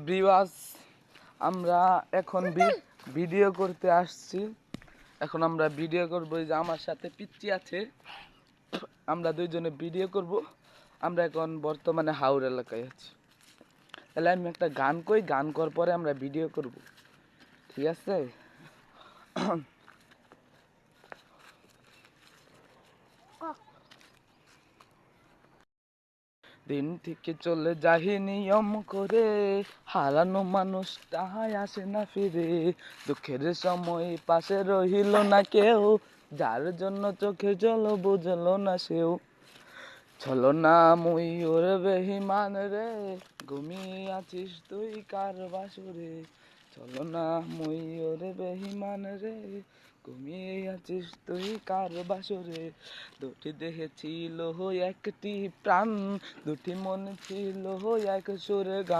Viewers, আমরা এখন video করতে আসছি। এখন আমরা ভিডিও করব, যে আমার সাথে পিচ্চি আছে, আমরা দুইজনে ভিডিও করব। আমরা এখন বর্তমানে হাওর এলাকায় আছি। তাহলে আমি একটা গান কই, গান করার পরে আমরা ভিডিও করব, ঠিক আছে? দিন থেকে চলে যাহি নিয়ম করে, হারানো মানুষ তাহাই আসে না ফিরে। দুঃখের সময় পাশে রহিল না কেউ, যার জন্য চোখে জল বুঝলো না সেও। চলো না মুই ওর বেহিমান রে, ঘুমিয়ে আছিস তুই কার বাসরে। চলো না মুই ওর বেহিমান রে, ঘুমিয়ে আছিস তুই কার বাসরে। দুটি দেহে ছিল একটি প্রাণ, দুটি মন ছিল এক সুরে গান।